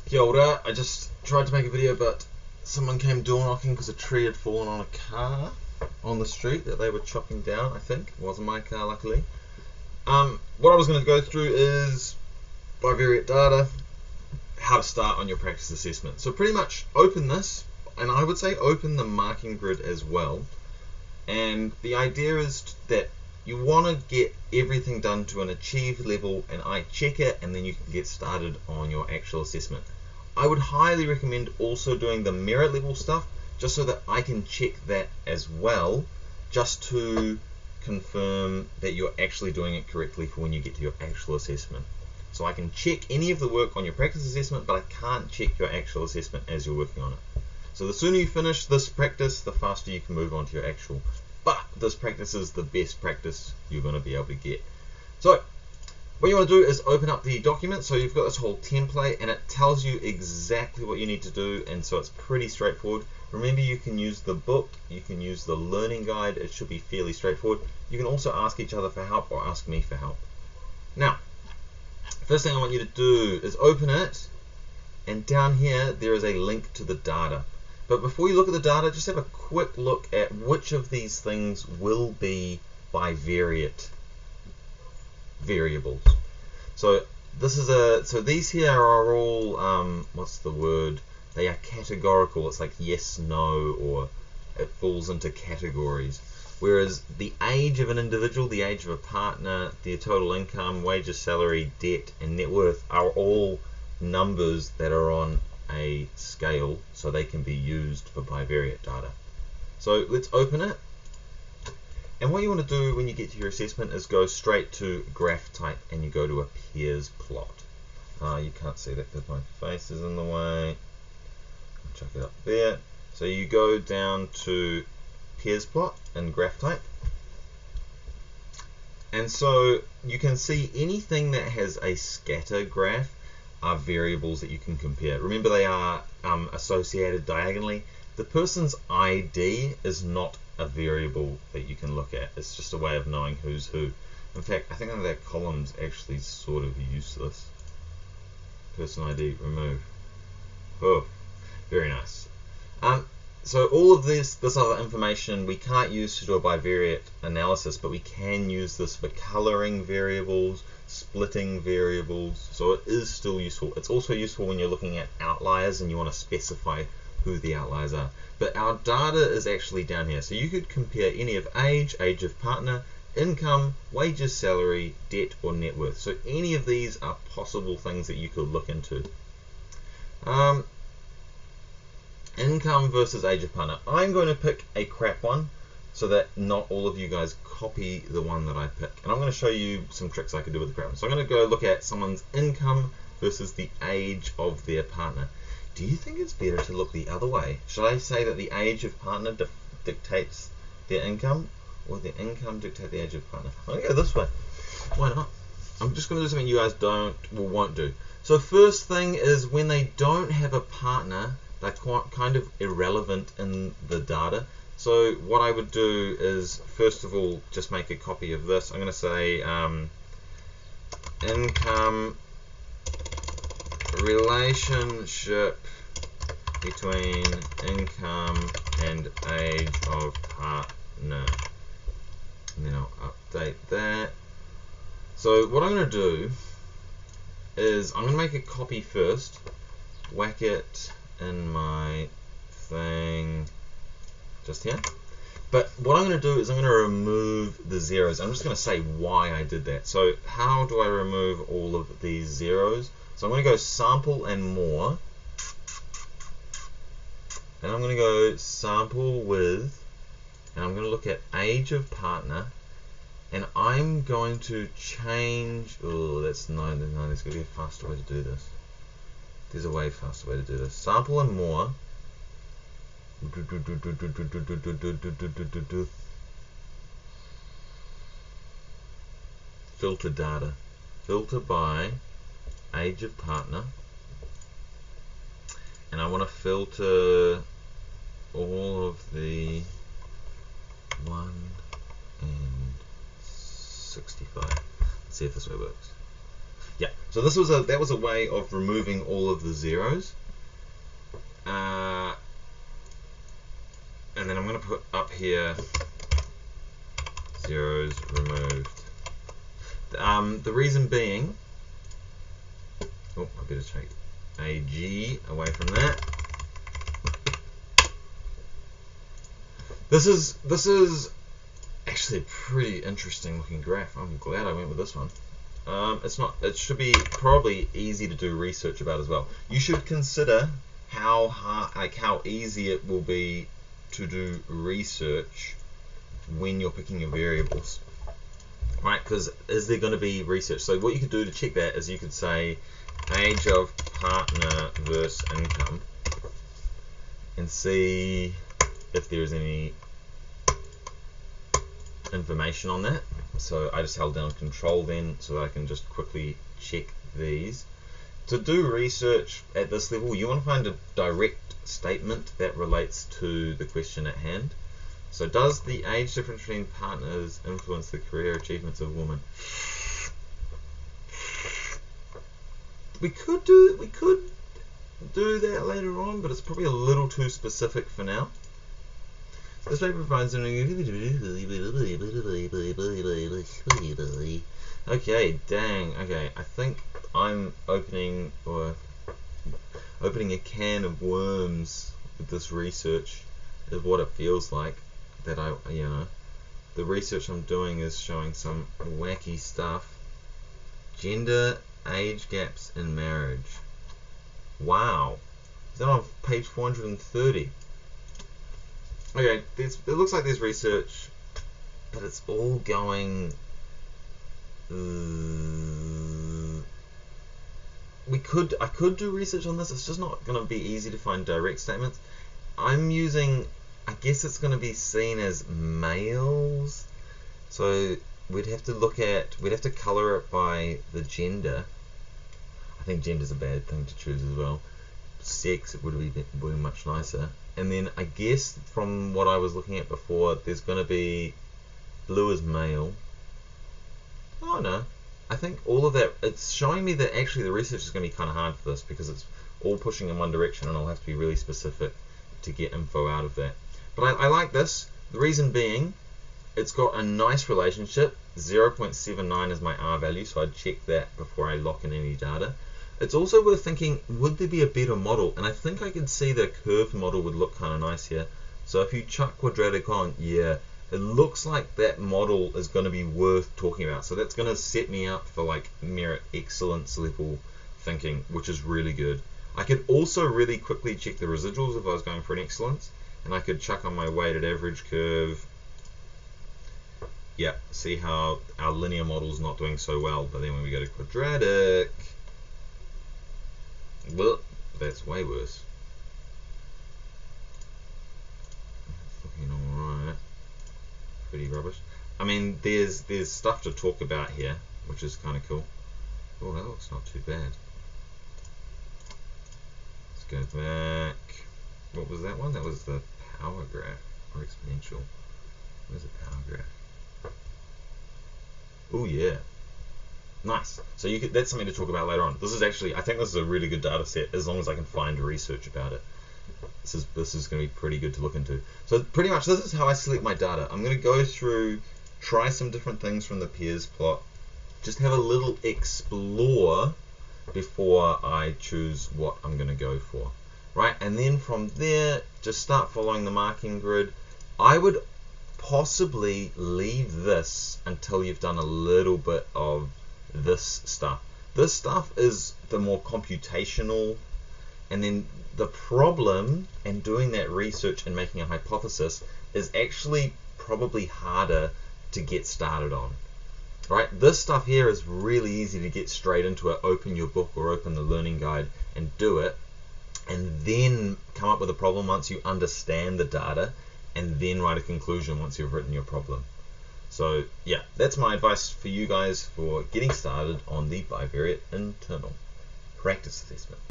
Kia ora. I just tried to make a video, but someone came door knocking because a tree had fallen on a car on the street that they were chopping down. I think it wasn't my car, luckily. What I was going to go through is Bivariate data, how to start on your practice assessment. So pretty much open this, and I would say open the marking grid as well. And the idea is that you want to get everything done to an achieved level, and I check it, and then you can get started on your actual assessment. I would highly recommend also doing the merit level stuff, just so that I can check that as well, just to confirm that you're actually doing it correctly for when you get to your actual assessment. So I can check any of the work on your practice assessment, but I can't check your actual assessment as you're working on it. So the sooner you finish this practice, the faster you can move on to your actual. But this practice is the best practice you're going to be able to get. So what you want to do is open up the document. So you've got this whole template, and it tells you exactly what you need to do, and so it's pretty straightforward. Remember, you can use the book, you can use the learning guide. It should be fairly straightforward. You can also ask each other for help or ask me for help. Now, first thing I want you to do is open it, and down here there is a link to the data. But before you look at the data, just have a quick look at which of these things will be bivariate variables. So this is so these here are all what's the word? They are categorical. It's like yes, no, or it falls into categories. Whereas the age of an individual, the age of a partner, their total income, wages, salary, debt, and net worth are all numbers that are on a scale, so they can be used for bivariate data. So let's open it. And what you want to do when you get to your assessment is go straight to graph type, and you go to a pairs plot. You can't see that because my face is in the way. I'll chuck it up there. So you go down to pairs plot and graph type. And so you can see anything that has a scatter graph are variables that you can compare. Remember, they are associated diagonally. The person's ID is not a variable that you can look at. It's just a way of knowing who's who. In fact, I think that column's actually sort of useless. Person ID, remove. Oh, very nice. So all of this other information we can't use to do a bivariate analysis, but we can use this for coloring variables, splitting variables, so it is still useful. It's also useful when you're looking at outliers and you want to specify who the outliers are. But our data is actually down here, so you could compare any of age, age of partner, income, wages, salary, debt, or net worth. So any of these are possible things that you could look into. Income versus age of partner. I'm going to pick a crap one so that not all of you guys copy the one that I pick. And I'm going to show you some tricks I could do with the crap one. So I'm going to go look at someone's income versus the age of their partner. Do you think it's better to look the other way? Should I say that the age of partner dictates their income, or the income dictate the age of partner? I'm going to go this way. Why not? I'm just going to do something you guys won't do. So first thing is, when they don't have a partner, they're kind of irrelevant in the data. So what I would do is, first of all, just make a copy of this. I'm going to say income relationship between income and age of partner. And then I'll update that. So what I'm going to do is I'm going to make a copy first, whack it in my thing just here. But what I'm going to do is I'm going to remove the zeros. I'm just going to say why I did that. So how do I remove all of these zeros? So I'm going to go sample and more, and I'm going to go sample with, and I'm going to look at age of partner, and I'm going to change, oh, that's no, there's going to be a faster way to do this. There's a way faster way to do this. Sample and more. Filter data. Filter by age of partner. And I want to filter all of the 1 and 65. Let's see if this way works. Yeah, so that was a way of removing all of the zeros. And then I'm going to put up here zeros removed. The reason being, I better take a G away from that. This is actually a pretty interesting looking graph. I'm glad I went with this one. It should be probably easy to do research about as well. You should consider how easy it will be to do research when you're picking your variables, right? Because is there going to be research? So what you could do to check that is you could say age of partner versus income and see if there's any information on that. So I just held down Control then so that I can just quickly check these. To do research at this level, you want to find a direct statement that relates to the question at hand. So does the age difference between partners influence the career achievements of women? We could do that later on, but it's probably a little too specific for now. This paper provides okay, dang. Okay, I think I'm opening a can of worms with this research. Is what it feels like. That the research I'm doing is showing some wacky stuff. Gender age gaps in marriage. Wow, is that on page 430? Okay, it looks like there's research, but it's all going. I could do research on this. It's just not going to be easy to find direct statements. I guess it's going to be seen as males, so we'd have to color it by the gender. I think gender's a bad thing to choose as well. Sex, it would be much nicer. And then I guess from what I was looking at before, there's going to be blue as male. Oh no, I think all of that, it's showing me that actually the research is going to be kind of hard for this because it's all pushing in one direction and I'll have to be really specific to get info out of that. But I like this. The reason being, it's got a nice relationship. 0.79 is my R value, so I'd check that before I lock in any data. It's also worth thinking, would there be a better model? And I think I could see that a curved model would look kind of nice here. So if you chuck quadratic on, yeah, it looks like that model is going to be worth talking about. So that's going to set me up for like merit excellence level thinking, which is really good. I could also really quickly check the residuals if I was going for an excellence, and I could chuck on my weighted average curve. Yeah, see how our linear model is not doing so well, but then when we go to quadratic, well, that's way worse. It's looking alright. Pretty rubbish. I mean, there's stuff to talk about here, which is kind of cool. Oh, that looks not too bad. Let's go back. What was that one? That was the power graph or exponential. Where's the power graph? Oh yeah, nice. So that's something to talk about later on. This is actually, I think this is a really good data set as long as I can find research about it. This is going to be pretty good to look into. So pretty much this is how I select my data. I'm going to go through, try some different things from the pairs plot, just have a little explore before I choose what I'm going to go for. Right, and then from there, just start following the marking grid. I would possibly leave this until you've done a little bit of this stuff. This stuff is the more computational, and then the problem in doing that research and making a hypothesis is actually probably harder to get started on. Right, this stuff here is really easy to get straight into it. Open your book or open the learning guide and do it, and then come up with a problem once you understand the data, and then write a conclusion once you've written your problem. So yeah, that's my advice for you guys for getting started on the Bivariate internal practice assessment.